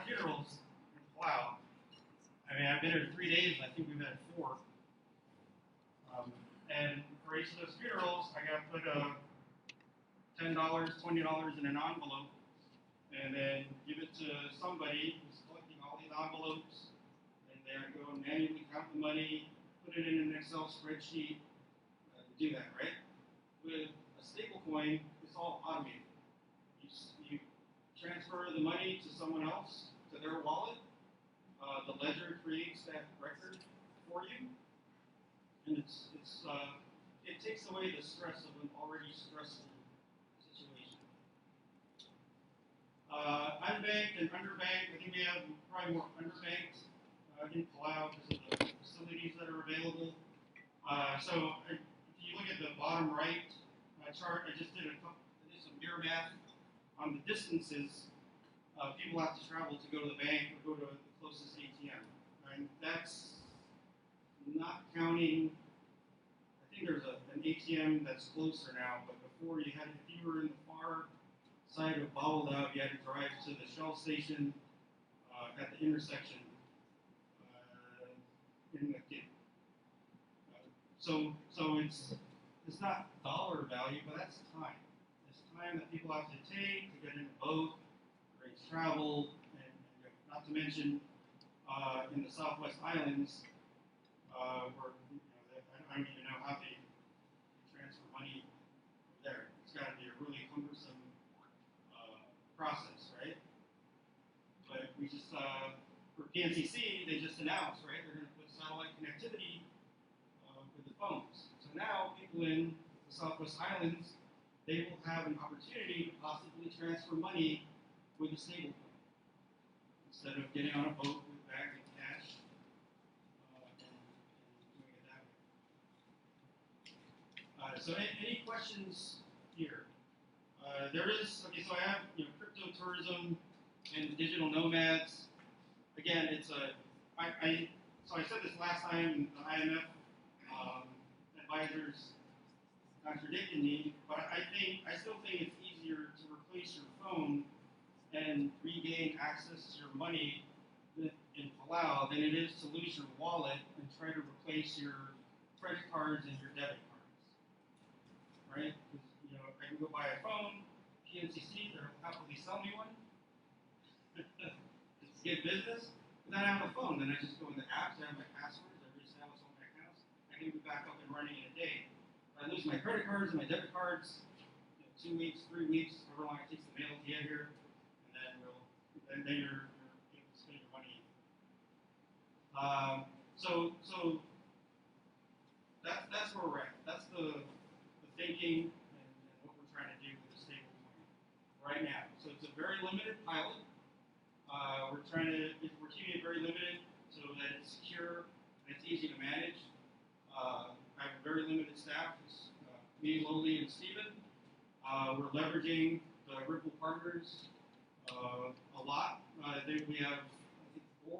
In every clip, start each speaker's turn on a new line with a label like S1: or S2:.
S1: funerals in Palau. I mean, I've been here 3 days, and I think we've had 4. And for each of those funerals, I got to put $10, $20 in an envelope, and then give it to somebody who's collecting all these envelopes, and they're going to manually count the money, put it in an Excel spreadsheet, do that, right? With a stable coin, it's all automated. You transfer the money to someone else, to their wallet. The ledger creates that record for you, and it takes away the stress of an already stressful situation. Unbanked and underbanked, I think we have probably more underbanked in Palau because of the facilities that are available. So if you look at the bottom right chart, I did some mirror math on the distances people have to travel to go to the bank or go to the closest ATM. And that's not counting. I think there's an ATM that's closer now, but before if you were in the far side of Palau, you had to drive to the Shell station at the intersection in the kid. So it's not dollar value, but that's time. It's time that people have to take to get in a boat, arrange travel, and not to mention in the Southwest Islands, where I don't even know how they transfer money there. It's got to be a really cumbersome process, right? But we just for PNCC, they just announced, right? They're going to put satellite connectivity with the phones. So now people in the Southwest Islands, they will have an opportunity to possibly transfer money with a stablecoin instead of getting on a boat with bags of cash and doing it that way. So any questions here? So I have crypto tourism and digital nomads. Again, so I said this last time, the IMF advisors contradicted me, but I still think it's easier to replace your phone and regain access to your money in Palau than it is to lose your wallet and try to replace your credit cards and your debit cards, right? Because I can go buy a phone, PNCC, they'll happily sell me one. It's good business. But then I have a phone, then I just go in the apps, I have my passwords, I reestablish all my accounts, I can be back up and running in a day. If I lose my credit cards and my debit cards, 2 weeks, 3 weeks, however long it takes the mail to get here, and then you're able to spend your money. So that's where we're at. That's the thinking and what we're trying to do with the stablecoin right now. So it's a very limited pilot. We're keeping it very limited so that it's secure and it's easy to manage. I have a very limited staff. It's me, Loli, and Steven. We're leveraging the Ripple partners a lot. We have, I think, 4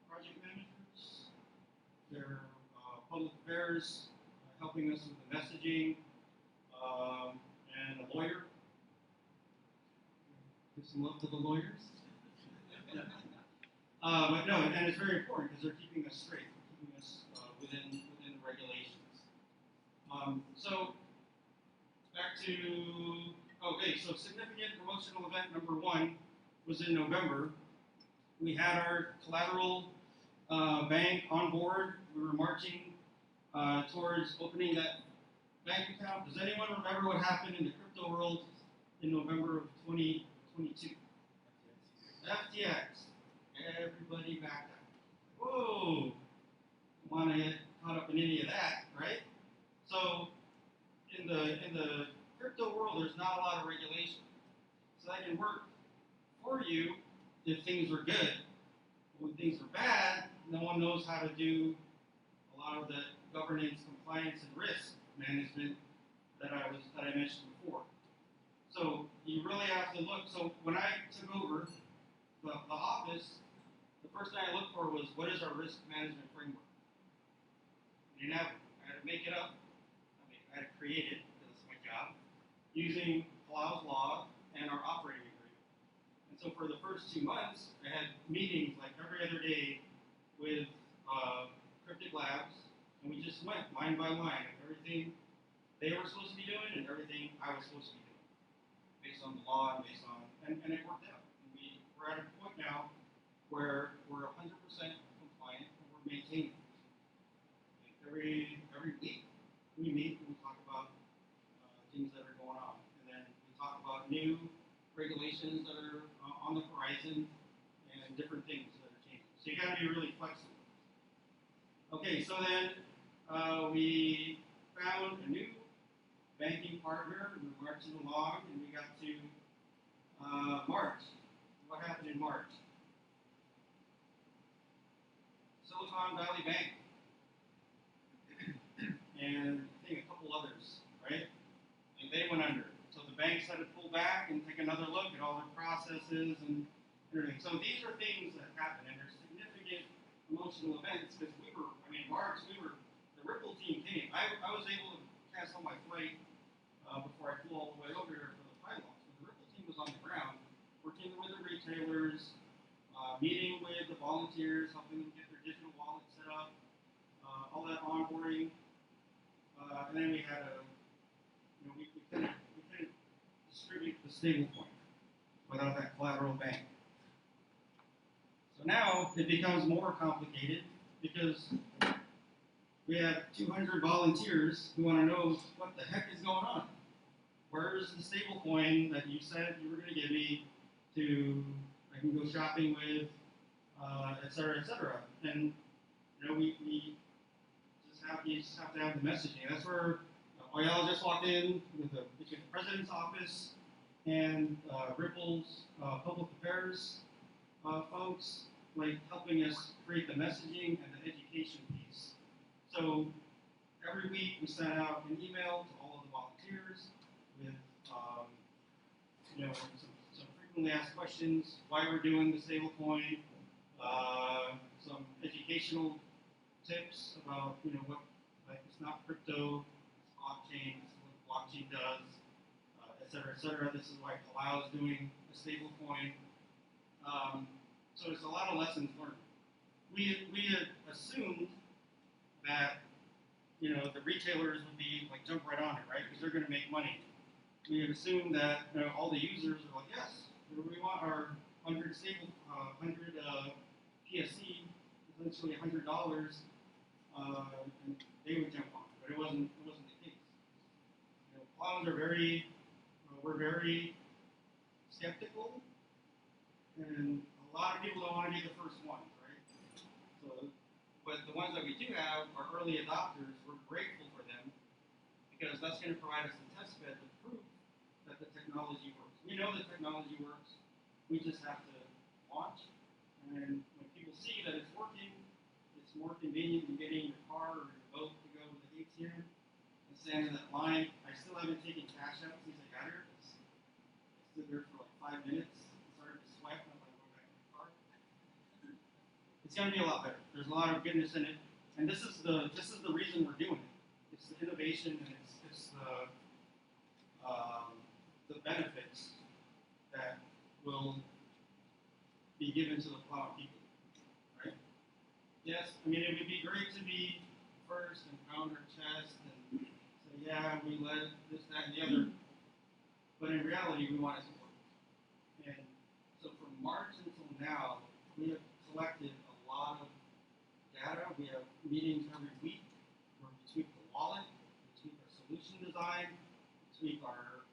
S1: project managers. They're public affairs, helping us with the messaging, and a lawyer. Give some love to the lawyers. But no, and it's very important because they're keeping us straight, keeping us within the regulations. So back to so significant promotional event number 1 was in November. We had our collateral bank on board. We were marching towards opening that bank account. Does anyone remember what happened in the crypto world in November of 2022? FTX. Everybody backed up. Whoa! Don't want to get caught up in any of that, right? So in the crypto world, there's not a lot of regulation. So that can work for you if things are good. When things are bad, no one knows how to do a lot of the governance, compliance, and risk management that I mentioned before. So you really have to look. So when I took over the office, the first thing I looked for was, what is our risk management framework? We didn't have it. I had to make it up. I had to create it, because it's my job, using Palau's law and our operating agreement. And So for the first 2 months, I had meetings like every other day with Cryptic Labs, and we just went line by line of everything they were supposed to be doing and everything I was supposed to be doing, based on the law and based on, and it worked out. And we're at a point now where we're 100% compliant and we're maintaining. Every week we meet and we talk about things that are going on, and then we talk about new regulations that are on the horizon and different things that are changing. So you got to be really flexible. Okay, so then we found a new banking partner, and we're marching along, and we got to March. What happened in March? Silicon Valley Bank, and I think a couple others, right? And they went under. So the banks had to pull back and take another look at all their processes and everything. So these are things that happen, and they're significant emotional events, because March, the Ripple team came. I was able to cancel my flight before I flew all the way over here for the pilot launch. But the Ripple team was on the ground, working with the retailers, meeting with the volunteers, helping them get their digital wallet set up, all that onboarding. And then we had we couldn't distribute the stablecoin without that collateral bank. So now it becomes more complicated because we have 200 volunteers who want to know what the heck is going on. Where's the stablecoin that you said you were going to give me I can go shopping with, et cetera, et cetera. And we just have to have the messaging. That's where Oyal just walked in between the president's office and Ripple's public affairs folks, like helping us create the messaging and the education piece. So every week we send out an email to all of the volunteers with some frequently asked questions, why we're doing the stablecoin, some educational tips about what, like, it's not crypto, it's blockchain, this is what blockchain does, et cetera, et cetera. This is why Palau is doing a stablecoin. So there's a lot of lessons learned. We had assumed that the retailers would be like jump right on it, right? Because they're going to make money. We had assumed that all the users are like, yes, we want our 100 PSC, essentially $100, and they would jump on it. But it wasn't the case. Clowns are we're very skeptical, and a lot of people don't want to be the first ones, right? So, but the ones that we do have are early adopters. We're grateful for them because that's going to provide us a test bed to prove that the technology works. We know the technology works. We just have to launch, and when people see that it's working, it's more convenient than getting in your car or your boat to go to the ATM and stand in that line. I still haven't taken cash out since I got here. I stood there for like 5 minutes. Started to sweat. I'm like, go back in the car. It's going to be a lot better. There's a lot of goodness in it, and this is the reason we're doing it. It's the innovation, and it's the benefits that will be given to the Palau people, right? Yes, it would be great to be first and pound our chest and say, yeah, we led this, that, and the other, but in reality, we want it to work. And so from March until now, we have collected a lot of data. We have meetings every week where we tweak the wallet, we tweak our solution design, we tweak our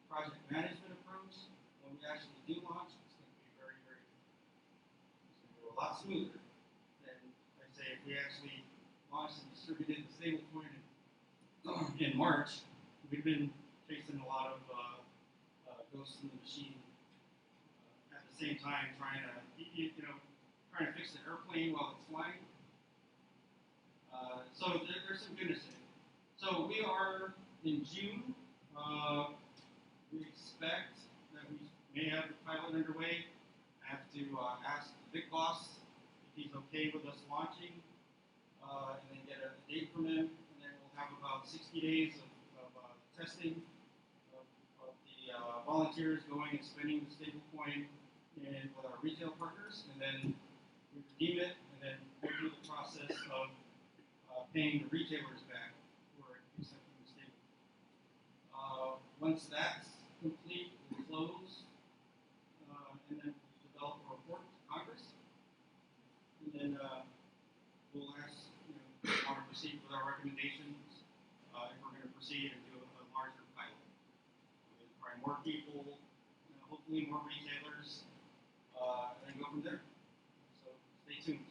S1: project management approach. When we actually do launch, it's going to be very, very, it's going to go a lot smoother than, I'd say, if we actually launched and distributed the stablecoin in March. We've been facing a lot of ghosts in the machine at the same time, trying to fix the airplane while it's flying. So there's some goodness in it. So we are in June. We expect that we may have the pilot underway. I have to ask the big boss if he's okay with us launching, and then get a date from him. And then we'll have about 60 days of testing of the volunteers going and spending the stablecoin and with our retail partners, and then we redeem it, and then go through the process of paying the retailers back for accepting the stable. Once that's complete, we close, and then develop a report to Congress, and then we'll ask, if we want to proceed with our recommendations, if we're going to proceed and do a larger pilot. Probably more people, hopefully more retailers, and go from there. So stay tuned.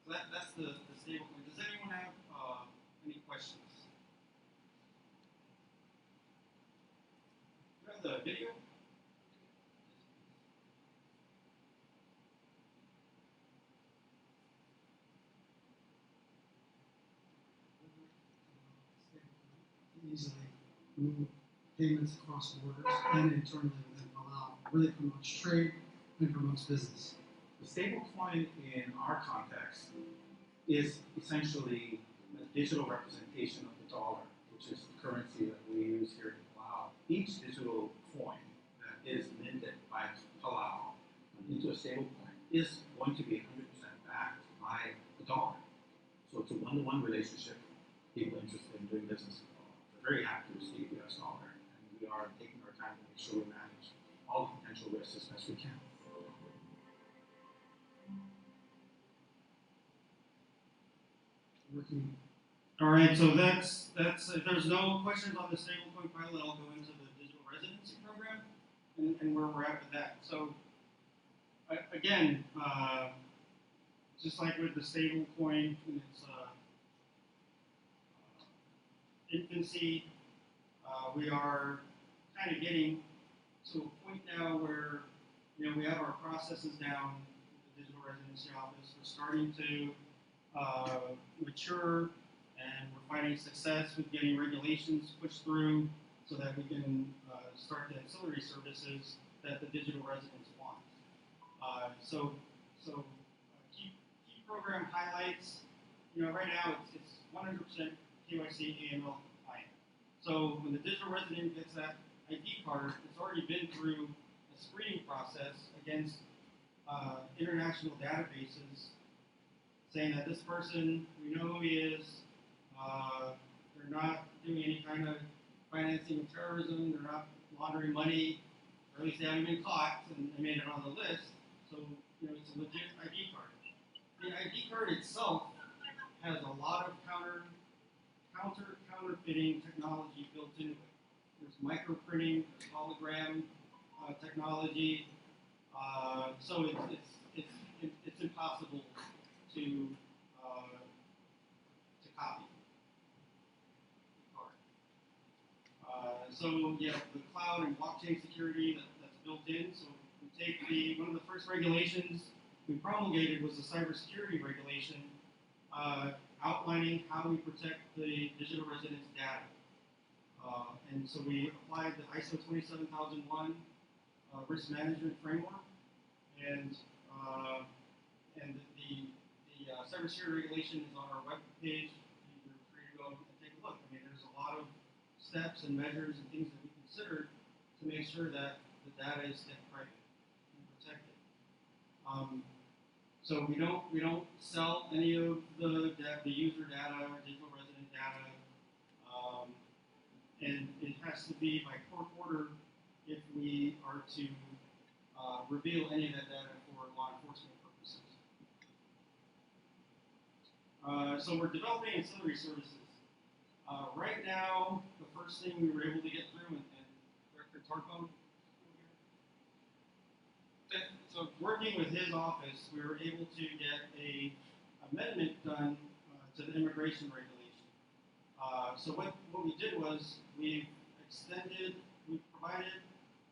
S1: So that's the stablecoin. Does anyone have any questions? You have the video?
S2: Easily move payments across borders and internally within Palau really promotes trade and promotes business.
S3: The stablecoin in our context is essentially a digital representation of the dollar, which is the currency that we use here in Palau. Each digital coin that is minted by Palau into a stablecoin is going to be 100% backed by the dollar. So it's a one-to-one relationship. People interested in doing business with Palau are very happy to receive the US dollar, and we are taking our time to make sure we manage all the potential risks as best we can.
S2: Working.
S1: All right, so that's if there's no questions on the stablecoin pilot, I'll go into the digital residency program and where we're at with that. So again, just like with the stablecoin in its infancy, we are kind of getting to a point now where we have our processes down. The digital residency office, we're starting to mature, and we're finding success with getting regulations pushed through so that we can start the ancillary services that the digital residents want. So key program highlights. Right now it's 100% KYC AML compliant. So when the digital resident gets that ID card, it's already been through a screening process against international databases, saying that this person, we know who he is, they're not doing any kind of financing of terrorism, they're not laundering money, or at least they haven't been caught and they made it on the list. So, it's a legit ID card. The ID card itself has a lot of counterfeiting technology built into it. There's microprinting, there's hologram technology, so it's impossible to copy the card. So the cloud and blockchain security that's built in. So we take one of the first regulations we promulgated was the cybersecurity regulation, outlining how we protect the digital residence data. And so we applied the ISO 27001 risk management framework, and the cybersecurity regulation is on our web page. You're free to go and take a look. I mean, there's a lot of steps and measures and things that we consider to make sure that the data is kept private and protected. So we don't sell any of the user data, digital resident data, and it has to be by court order if we are to reveal any of that data for law enforcement purposes. So we're developing ancillary services. Right now, the first thing we were able to get through, and Director Tarpon, so working with his office, we were able to get an amendment done to the immigration regulation. So what we did was we provided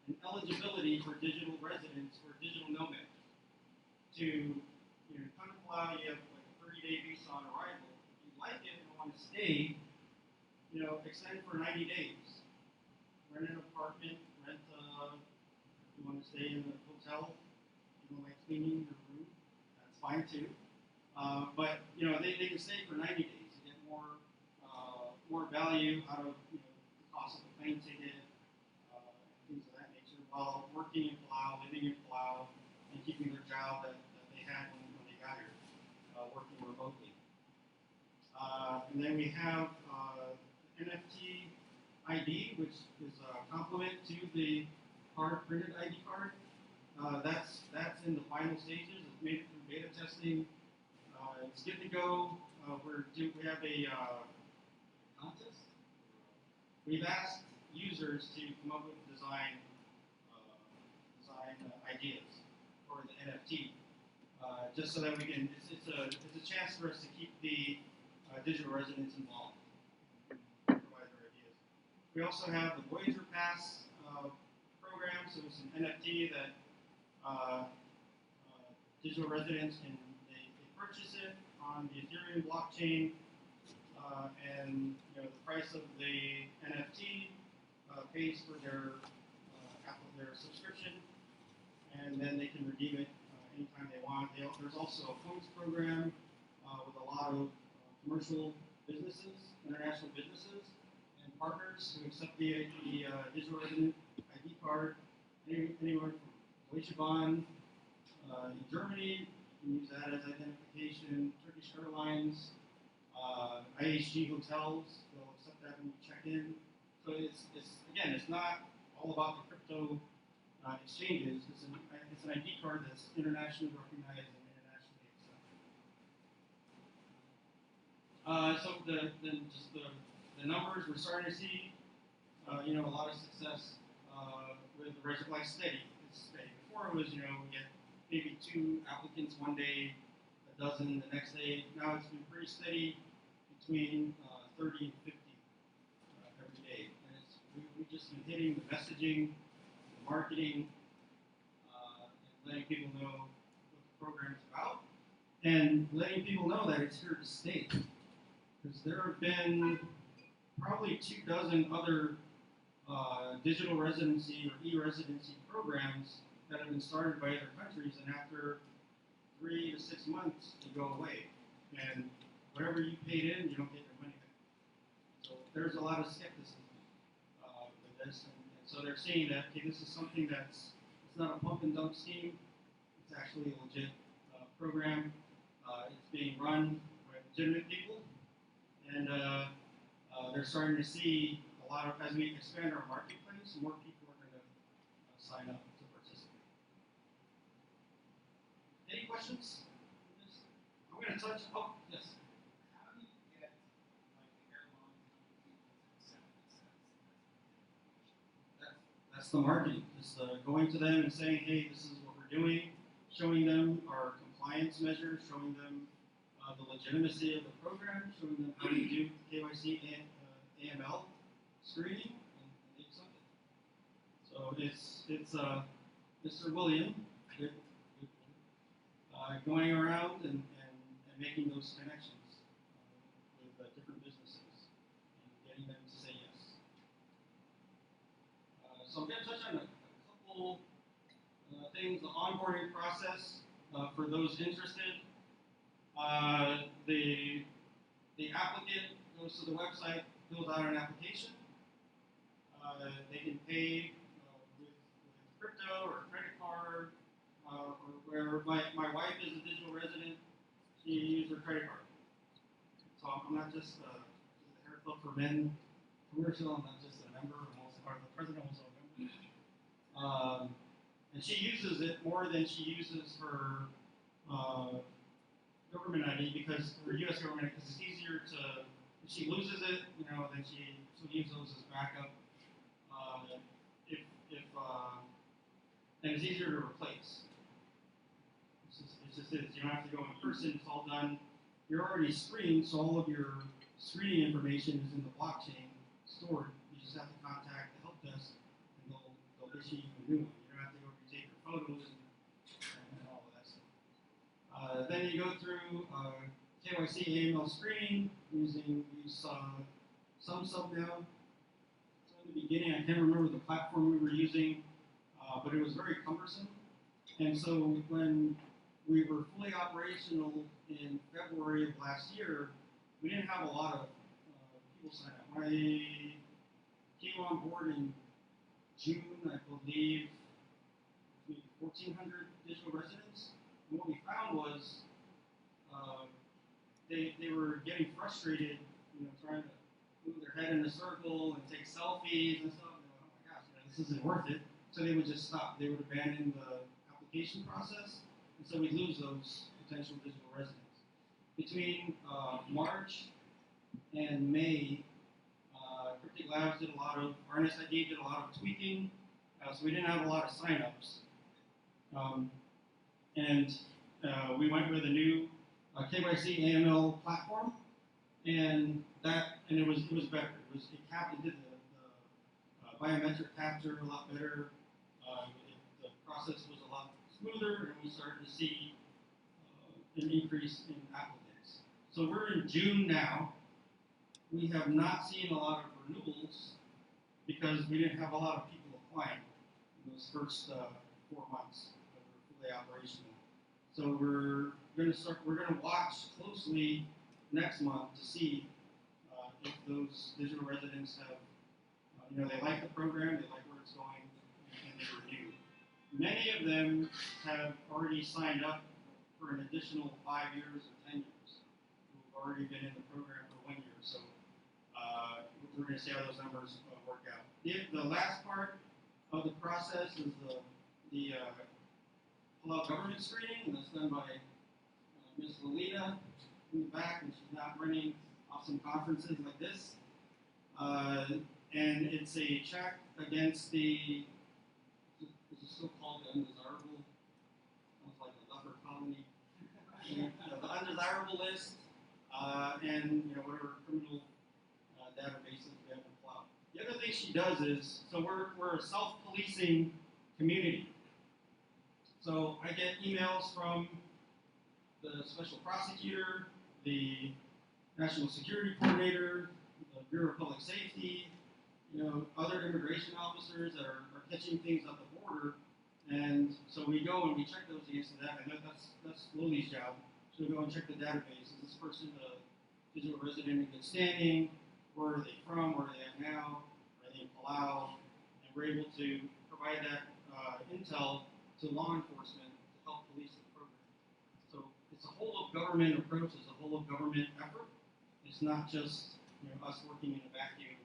S1: an eligibility for digital residents or digital nomads to come to Palau. You have like a 30-day visa on arrival. If you like it and want to stay, extend for 90 days. Rent an apartment, if you want to stay in a hotel, you don't like cleaning your room, that's fine too. But they can stay for 90 days to get more value out of the cost of the plane ticket, while working in Palau, living in Palau, and keeping their job that they had when they got here, working remotely. And then we have NFT ID, which is a complement to the hard printed ID card. That's in the final stages. It's made it through beta testing. It's good to go. We have a contest. We've asked users to come up with design ideas for the NFT, just so that we can. It's a chance for us to keep the digital residents involved, provide their ideas. We also have the Voyager Pass program, so it's an NFT that digital residents can they purchase it on the Ethereum blockchain, and the price of the NFT pays for their subscription, and then they can redeem it anytime they want. There's also a points program with a lot of commercial businesses, international businesses, and partners who accept the digital resident ID card anywhere from Deutsche Bahn in Germany. You can use that as identification. Turkish Airlines, IHG hotels, they'll accept that when you check in. So it's not all about the crypto exchanges. It's an ID card that's internationally recognized and internationally accepted. So the numbers, we're starting to see a lot of success with the resident, like steady. It's steady. Before it was we get maybe 2 applicants one day, a dozen the next day. Now it's been pretty steady between 30 and 50 every day. And we've just been hitting the messaging, the marketing, and letting people know what the program is about, and letting people know that it's here to stay. Because there have been probably 24 other digital residency or e-residency programs that have been started by other countries, and after 3 to 6 months, they go away. And whatever you paid in, you don't get your money back. So there's a lot of skepticism with this, and so they're saying that this is something it's not a pump and dump scheme. It's actually a legit program. It's being run by legitimate people, and they're starting to see a lot of, as we expand our marketplace, more people are going to sign up to participate. Any questions? I'm going to touch. Oh, yes.
S4: How do you get the airline companies to accept this?
S1: That's the marketing. Just going to them and saying, hey, this is what we're doing, showing them our compliance measures, showing them the legitimacy of the program, showing them how we do KYC and AML screening, and they accept it. So it's Mr. William going around and making those connections with different businesses and getting them to say yes. So I'm going to touch on a couple things. The onboarding process for those interested. The applicant goes to the website, fills out an application. They can pay with crypto or credit card, or where my wife is a digital resident, she used her credit card. So I'm not just the Hair Club for Men commercial, I'm not just a member, I'm also part of the president, also a member. And she uses it more than she uses her government ID, because for U.S. government, because it's easier to, if she loses it, then she'll use those as backup. And it's easier to replace. It just is. You don't have to go in person. It's all done. You're already screened, so all of your screening information is in the blockchain stored. You just have to contact the help desk, and they'll issue you a new one. You don't have to go retake your photos and all of that stuff. Then you go through KYC AML screening using some sub now. So in the beginning, I can't remember the platform we were using, but it was very cumbersome. And so when we were fully operational in February of last year, we didn't have a lot of people sign up. When I came on board in June, I believe, 1,400 digital residents. And what we found was they were getting frustrated, trying to move their head in a circle and take selfies and stuff. And oh my gosh, this isn't worth it. So they would just stop. They would abandon the application process, and so we lose those potential digital residents. Between March and May, Cryptic Labs did a lot of, RNSID did a lot of tweaking, so we didn't have a lot of signups. And we went with a new KYC AML platform, and it was better. It did the biometric capture a lot better. The process was a lot smoother, and we started to see an increase in applicants. So we're in June now. We have not seen a lot of renewals because we didn't have a lot of people applying in those first 4 months that we're fully operational. So we're going to watch closely next month to see if those digital residents have, they like the program, they like where it's going, and they renew. Many of them have already signed up for an additional 5 years or 10 years, who've already been in the program for 1 year. So we're going to see how those numbers work out. The last part of the process is the Palau government screening, and that's done by Ms. Lolita in the back, and she's not running awesome conferences like this. And it's a check against is it still called the undesirable? Sounds like a leper colony. The undesirable list, and whatever criminal databases we have in Palau. The other thing she does is, so we're a self-policing community. So I get emails from the special prosecutor, the national security coordinator, the Bureau of Public Safety, other immigration officers that are catching things at the border. And so we go and we check those against the data. And that's Loli's job. So we go and check the database. Is this person a digital resident in good standing? Where are they from? Where are they at now? Are they in Palau? And we're able to provide that intel to law enforcement to help police the program. So it's a whole of government approach. It's a whole of government effort. It's not just us working in a vacuum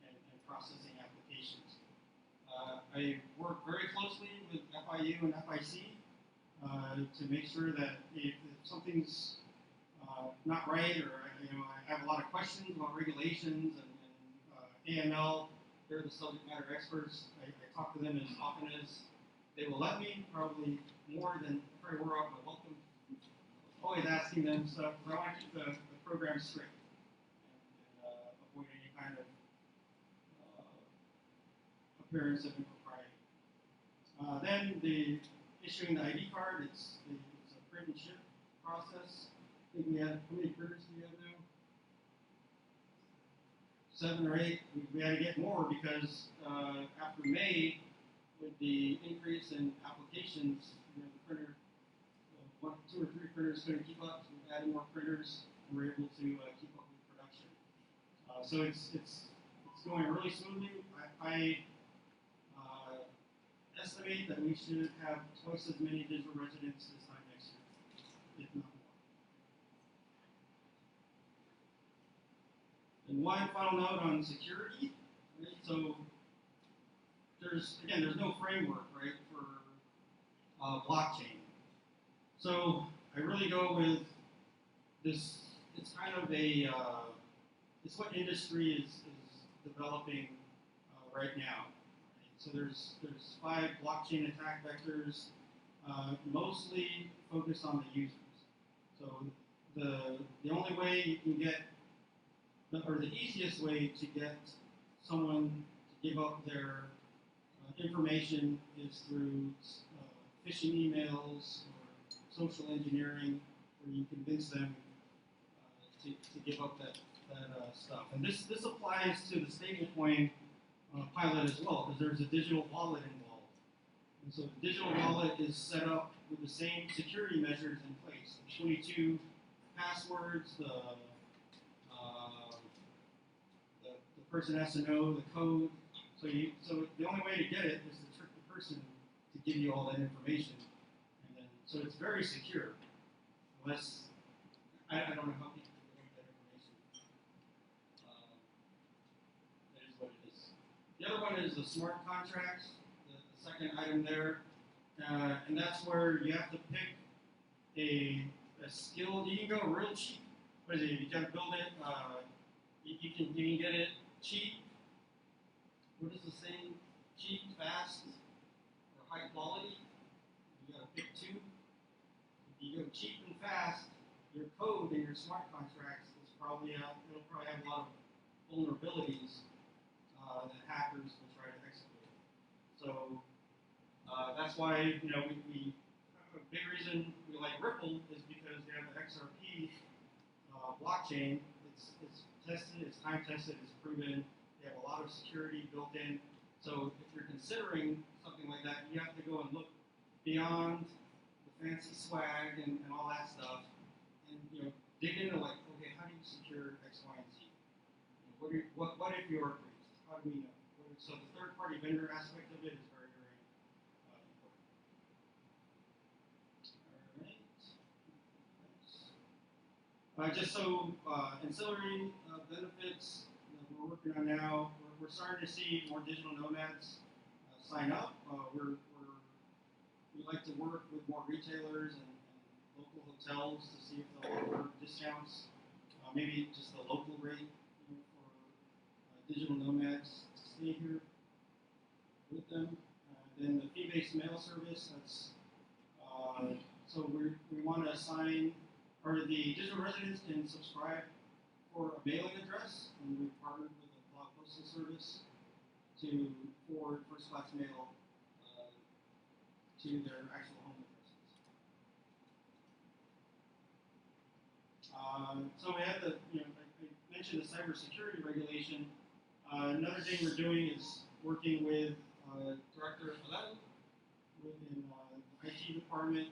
S1: and processing applications. I work very closely with FIU and FIC to make sure that if something's not right, or I have a lot of questions about regulations and AML, they're the subject matter experts. I talk to them as often as they will let me, probably more than probably we're off my welcome. Always asking them stuff, because I want to keep the program straight and avoid any kind of appearance of impropriety. Then the issuing the ID card, it's a print and ship process. I think we had, how many printers do we have now? 7 or 8. We had to get more because after May, with the increase in applications, the printer, 2 or 3 printers couldn't keep up, so we added more printers, and we're able to keep up with production. So it's going really smoothly. I estimate that we should have twice as many digital residents this time next year, if not more. And one final note on security. Right? So there's no framework, right, for blockchain. So I really go with this. It's kind of it's what industry is developing right now. So there's 5 blockchain attack vectors, mostly focused on the users. So the only way you can get, or the easiest way to get someone to give up their information is through phishing emails or social engineering, where you convince them to give up that stuff. And this applies to the stablecoin pilot as well, because there's a digital wallet involved. And so the digital wallet is set up with the same security measures in place. The 22 passwords, the person has to know the code. So the only way to get it is to trick the person to give you all that information. And then, so it's very secure, unless, I don't know how people get that information. That is what it is. The other one is the smart contracts, the second item there. And that's where you have to pick a skill. You can go real cheap. What is it? You can build it. You can get it cheap. What is the saying? Cheap, fast, or high quality. You got to pick two. If you go cheap and fast, your code and your smart contracts is probably it'll probably have a lot of vulnerabilities that hackers will try to exploit. So that's why we a big reason we like Ripple is because they have the XRP blockchain. It's tested, it's time tested, it's proven. They have a lot of security built in. So if you're considering something like that, you have to go and look beyond the fancy swag and all that stuff, and dig into like, okay, how do you secure X, Y, and Z? What if you're breached? How do we know? So the third-party vendor aspect of it is very, very important. All right. Just so ancillary benefits that we're working on now, we're starting to see more digital nomads sign up. We like to work with more retailers and local hotels to see if they'll offer discounts, maybe just the local rate for digital nomads to stay here with them. Then the fee-based mail service, that's so we want to assign, or the digital residents can subscribe for a mailing address, and we've partnered with the Palau Postal Service to forward first-class mail to their actual home addresses. So we have I mentioned the cybersecurity regulation. Another thing we're doing is working with Director Palau within the IT department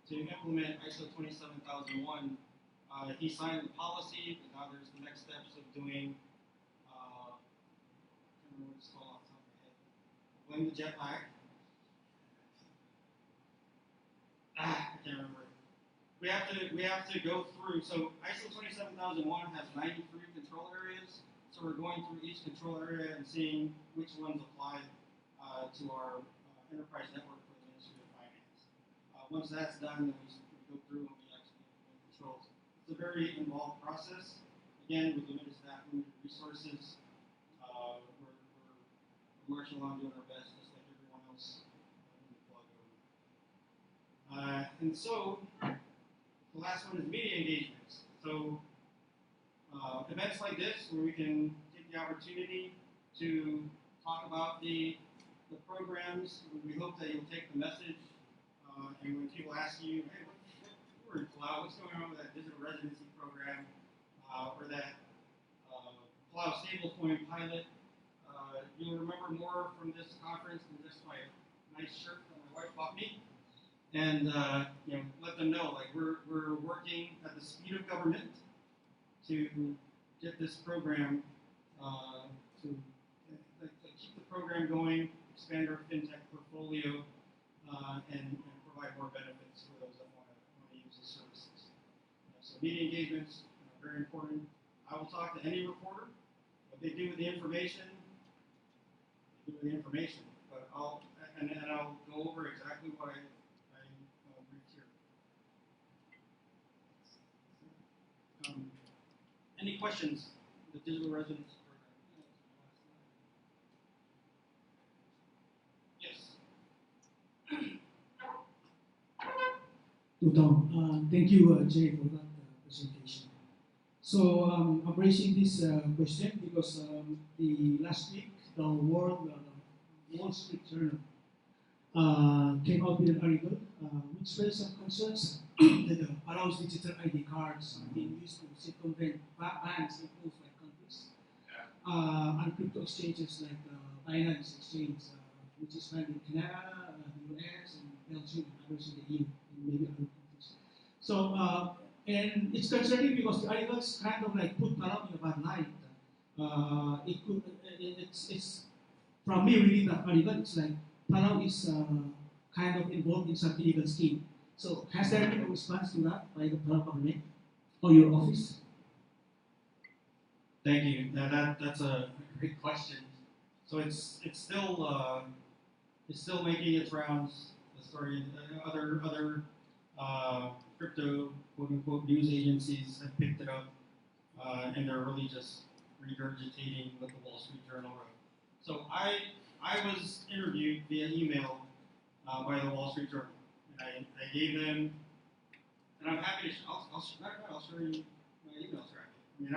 S1: to implement ISO 27001. He signed the policy, but now there's the next steps of doing, I can't remember what it's called off the top of my head. Blame the jet lag. I can't remember. We have to go through. So ISO 27001 has 93 control areas. So we're going through each control area and seeing which ones apply to our enterprise network for the Ministry of Finance. Once that's done, then we go through and we actually implement controls. It's a very involved process. Again, with limited staff, limited resources, we're marching along doing our best, just like everyone else in the plug over. And so, the last one is media engagements. So, events like this, where we can take the opportunity to talk about the programs, we hope that you'll take the message. And when people ask you, hey, we're in Palau, what's going on with that digital residency program, or that Palau stablecoin pilot, you'll remember more from this conference than just my nice shirt that my wife bought me. And let them know, like we're working at the speed of government to get this program to keep the program going, expand our fintech portfolio, and provide more benefits for those that want to use the services. So media engagements are very important. I will talk to any reporter. What they do with the information, they do with the information. But I'll go over exactly what I briefed here. Any questions? The digital residence program. Yes.
S5: Thank you, Jay, for that presentation. So I'm raising this question because the last week the Wall Street Journal came out with an article which raised some concerns that the Palau's digital ID cards are being used to circumvent bans imposed by countries and crypto exchanges like Binance Exchange, which is banned in Canada, the US, and Belgium, and others in the EU, and maybe other countries. So, and it's concerning because the articles kind of like put Palau in a bad light. It's from me reading that article, it's like Palau is kind of involved in some illegal scheme. So has there been a response to that by the Palau Economic or your office?
S1: Thank you. That's a great question. So it's still making its rounds. The story, other crypto quote unquote news agencies have picked it up, and they're really just regurgitating what the Wall Street Journal wrote. So I was interviewed via email by the Wall Street Journal, and I gave them, and I'm happy to. I'll show you my email tracking. I mean,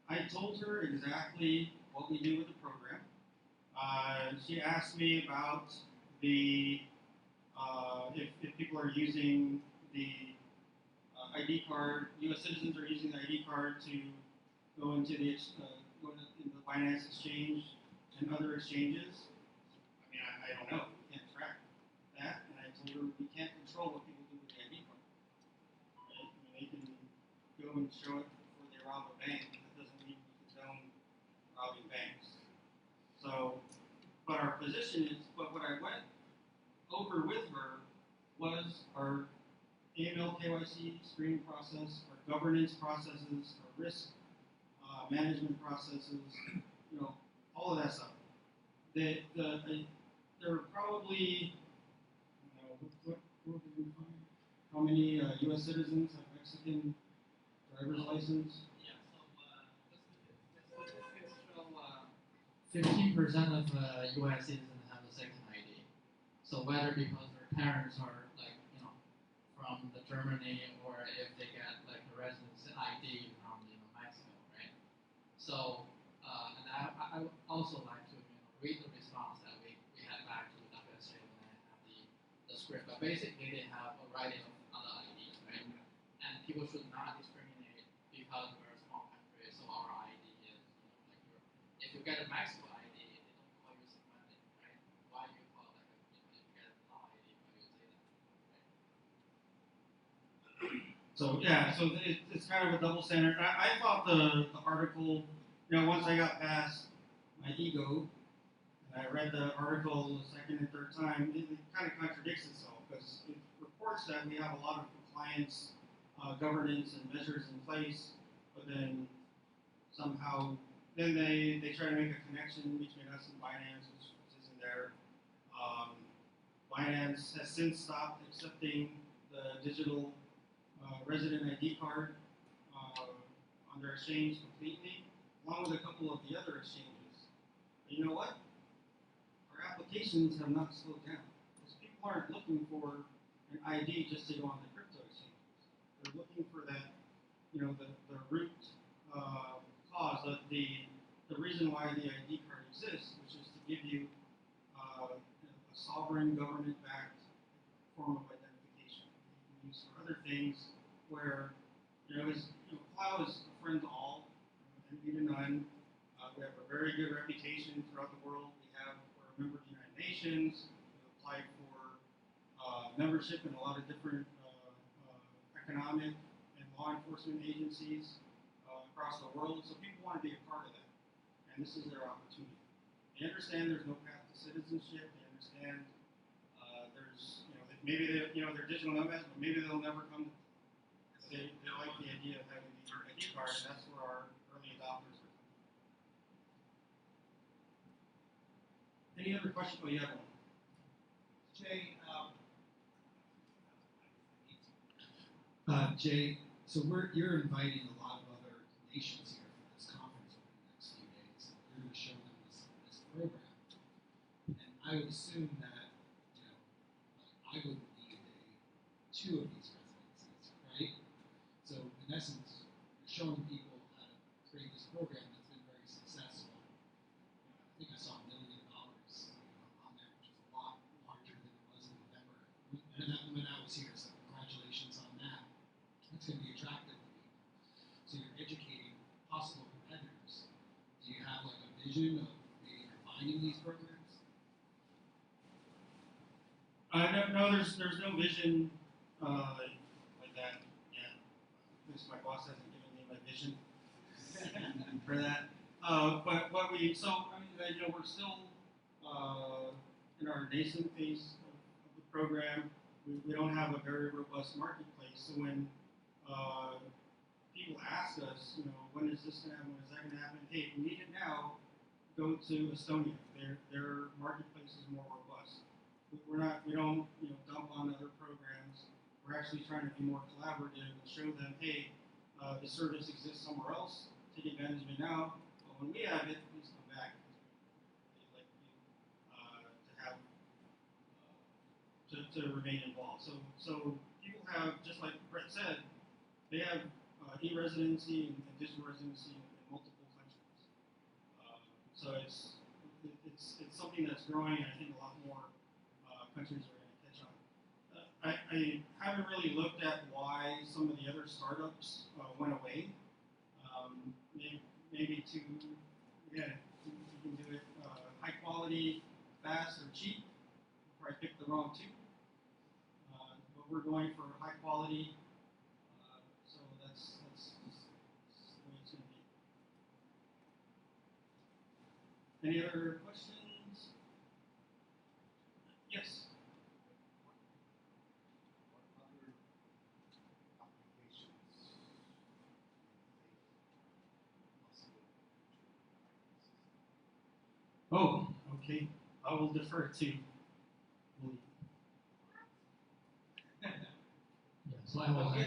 S1: I told her exactly what we do with the program. She asked me about the if people are using the ID card, U.S. citizens are using the ID card to go into the Binance exchange and other exchanges. I mean, I don't know. We can't track that, and I told her we can't control what people do with the ID card. Right? I mean, they can go and show it before they rob a bank. That doesn't mean we condone robbing banks. So, but our position is, but what I went over with her was our AML KYC screening process, our governance processes, our risk management processes, all of that stuff. There are probably, what did we find? How many U.S. citizens have Mexican driver's license?
S4: Yeah, so the statistics show 15% of U.S. citizens have a second ID. So whether because their parents are from the Germany, or if they get like the residence ID from Mexico, right? So and I would also like to read the response that we had back to WSJ when I have the script. But basically they have a variety of other IDs, right? And people should not discriminate because we're a small country, so our ID is if you get a Mexico ID, they don't call you Hispanic, right? Why do you call like if you get a Palau ID, why do you say that?
S1: So yeah, so it's kind of a double standard. I thought the article, once I got past my ego, and I read the article the second and third time, it kind of contradicts itself because it reports that we have a lot of compliance, governance, and measures in place, but then somehow then they try to make a connection between us and Binance, which isn't there. Binance has since stopped accepting the digital resident ID card on their exchange completely, along with a couple of the other exchanges. But you know what? Our applications have not slowed down because people aren't looking for an ID just to go on the crypto exchanges. They're looking for that, the root cause of the reason why the ID card exists, which is to give you a sovereign government-backed form of identification you can use for other things where, Palau is a friend to all, envy to none. We have a very good reputation throughout the world. We're a member of the United Nations. We applied for membership in a lot of different economic and law enforcement agencies across the world. So people want to be a part of that, and this is their opportunity. They understand there's no path to citizenship. They understand there's, maybe they're digital nomads, but maybe they'll never come to. They like the idea of having the ID card, and that's where our early adopters are coming. Any other questions? Oh, you have one.
S6: Jay, Jay, so you're inviting a lot of other nations here for this conference over the next few days. You're going to show them this program, and I would assume that I would need two of these residencies, right? So in essence, you're showing people how to create this program that's been very successful. I think I saw $1 million on there, which is a lot larger than it was in November when I was here. So congratulations on that. That's going to be attractive to people. So you're educating possible competitors. Do you have like a vision of maybe combining these programs?
S1: No, there's no vision like that yet. At least my boss hasn't given me my vision for that. But what we're still in our nascent phase of the program. We don't have a very robust marketplace. So when people ask us, when is this going to happen? When is that going to happen? Hey, if we need it now, go to Estonia. Their marketplace is more robust. We don't dump on other programs. We're actually trying to be more collaborative and show them, hey, the service exists somewhere else. Take advantage of it now. But when we have it, please come back. We'd like you to have to remain involved. So people have, just like Brett said, they have e-residency and digital residency in multiple countries. So it's something that's growing, and I think a lot more countries are going to catch on. I haven't really looked at why some of the other startups went away. Maybe you can do it high quality, fast, or cheap. Probably picked the wrong two. But we're going for high quality. So that's the way it's going to be. Any other questions? Yes. Oh, okay. I will defer to William.
S4: Yeah, so I was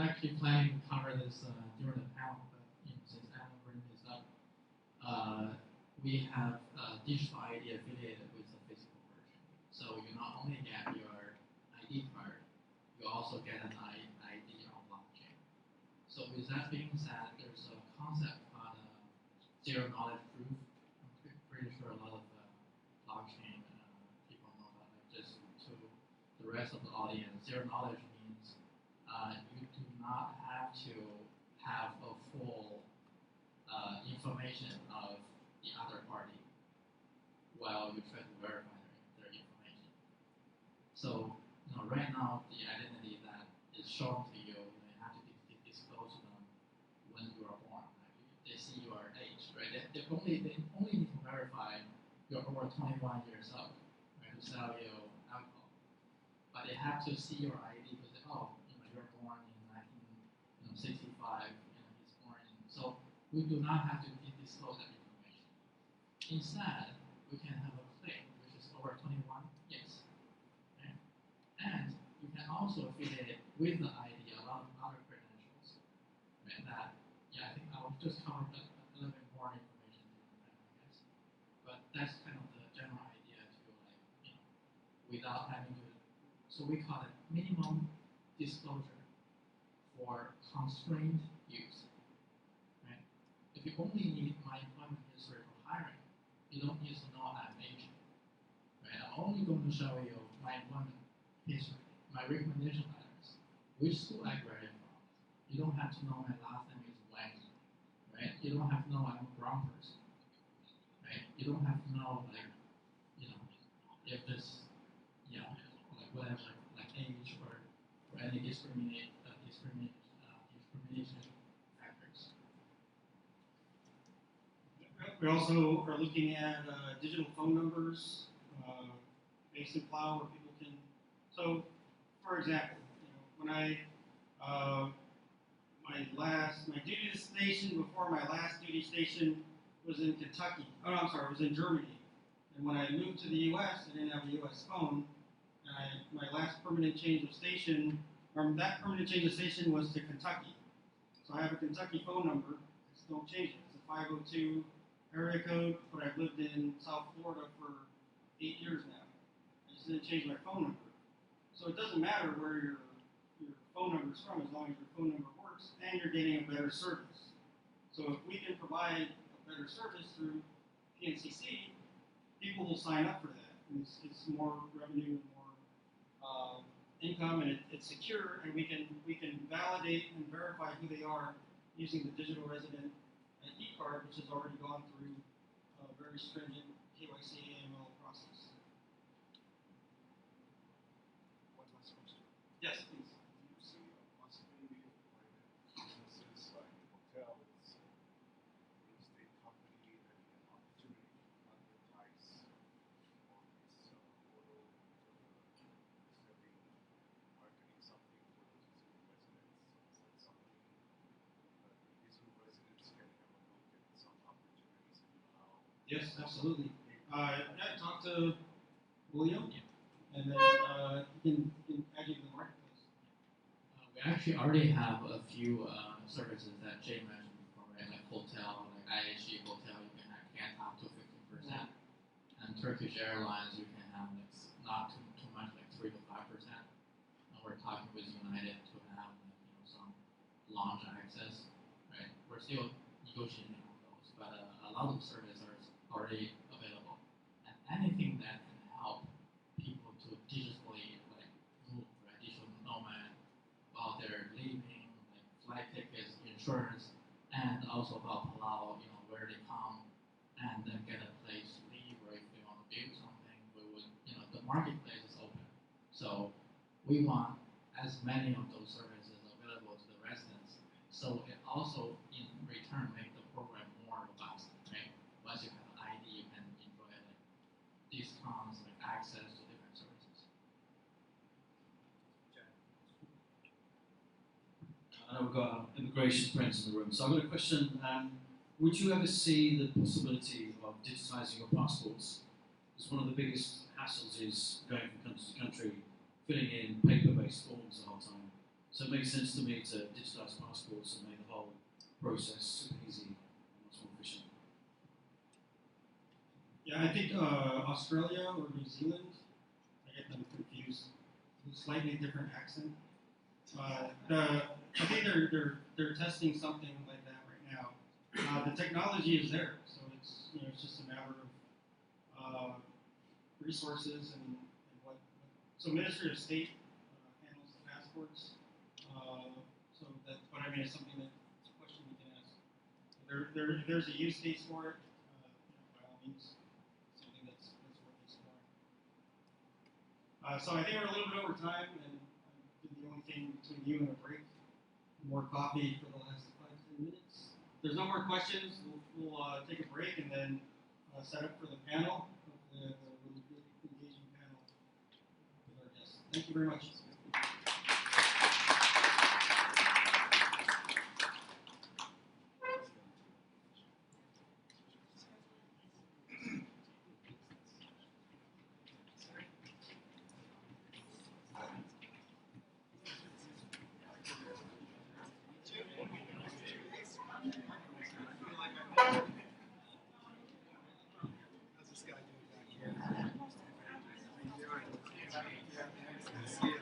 S4: actually planning to cover this during the panel, but since Adam bring this up, we have digital ID affiliated with the physical version. So you not only get your ID card, you also get an ID on blockchain. So with that being said, there's a concept called zero knowledge proof. I'm pretty sure a lot of blockchain people know that. Like just to the rest of the audience, zero knowledge means you do not have to have a full information of the other party while you try to verify their information. So right now the identity that is shown to you, you have to disclose to them when you are born. Like they see your age, right? They only need to verify you're over 21 years old, right, to sell you alcohol. But they have to see your ID to say, oh, you're born in 1965, he's born in. So we do not have to disclose that information. Instead, we can have a claim which is over 21, yes. Okay? And you can also affiliate it with the ID a lot of other credentials. Right? That, I think I'll just cover a little bit more information in the panel, I guess. But that's kind of the general idea to without having to. So we call it minimum disclosure for constrained use. Right? If you only need my employment history for hiring, you don't need to know I'm Asian. Right? I'm only going to show you my employment history, my recommendation letters, which school I graduated from. You don't have to know my last name is Wang. Right? You don't have to know I'm a brown person. Right? You don't have to know if this whatever age or any discrimination factors.
S1: We also are looking at digital phone numbers based in Palau where people can. So, for example, when I my duty station before my last duty station was in Kentucky. Oh, no, I'm sorry, it was in Germany. And when I moved to the U.S., I didn't have a U.S. phone. And my last permanent change of station, or that permanent change of station was to Kentucky. So I have a Kentucky phone number. I just don't change it. It's a 502 area code, but I've lived in South Florida for 8 years now. I just didn't change my phone number. So it doesn't matter where your phone number is from as long as your phone number works and you're getting a better service. So if we can provide a better service through PNCC, people will sign up for that. And it's more revenue and more income, and it's secure, and we can validate and verify who they are using the digital resident ID card, which has already gone through a very stringent KYC AML process.
S7: One last question.
S1: Yes, please.
S7: Do you see a possibility of private businesses like hotels, real estate company, that an opportunity to advertise on this photo
S1: Yes, absolutely. Yeah, talk to William, and then you can add you to the marketplace.
S4: We actually already have a few services that Jay mentioned before, right? Like hotel, like IHG hotel, you can get up to 50%. And Turkish Airlines, you can have like not too much, like 3 to 5%. And we're talking with United to have like, some lounge access, right? We're still negotiating on those, but a lot of services are already available. And anything that can help people to digitally like move, right? Digital nomad while they're leaving, like flight tickets, insurance, and also about Palau, where they come and then get a place to leave, or if they want to build something, we would, the marketplace is open. So we want as many of those services available to the residents. So it also, in return, make the program more robust, right? Once you have an ID, you can enjoy like discounts, like access to different services.
S8: I know we've got immigration friends in the room, so I've got a question. Would you ever see the possibility of digitizing your passports? Because one of the biggest hassles is going from country to country, filling in paper-based forms the whole time. So it makes sense to me to digitize passports and make the whole process super easy and much more efficient.
S1: Yeah, I think Australia or New Zealand, I get them confused. Slightly different accent. I think they're testing something like that right now. The technology is there, so it's just a matter of resources and what. So Ministry of State handles the passports. So that, but I mean, it's something it's a question we can ask. If there's a use case for it, by all means, it's something that's worth exploring. So I think we're a little bit over time, and did the only thing between you and a break. More coffee for the last 5 to 10 minutes. If there's no more questions, we'll take a break and then set up for the panel, the really good engaging panel with our guests. Thank you very much.
S6: How's this guy doing back here? See ya.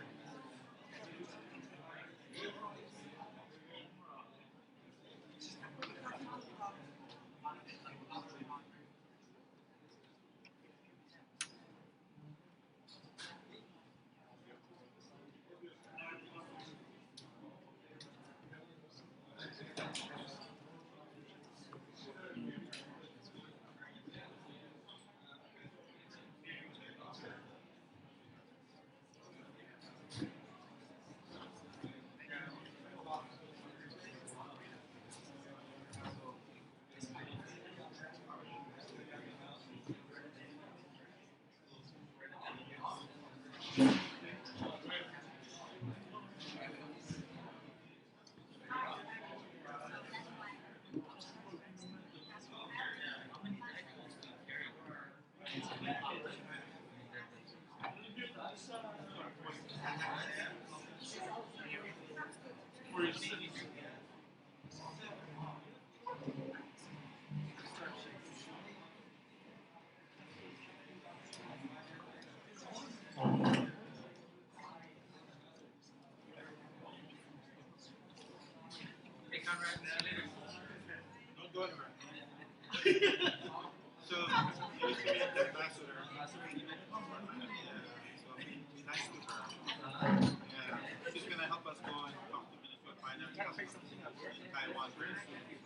S3: Don't go anywhere. So, he used to be the ambassador. So, be nice to her. Yeah. She's going to help us go and talk to Minister of Finance in Taiwan very soon.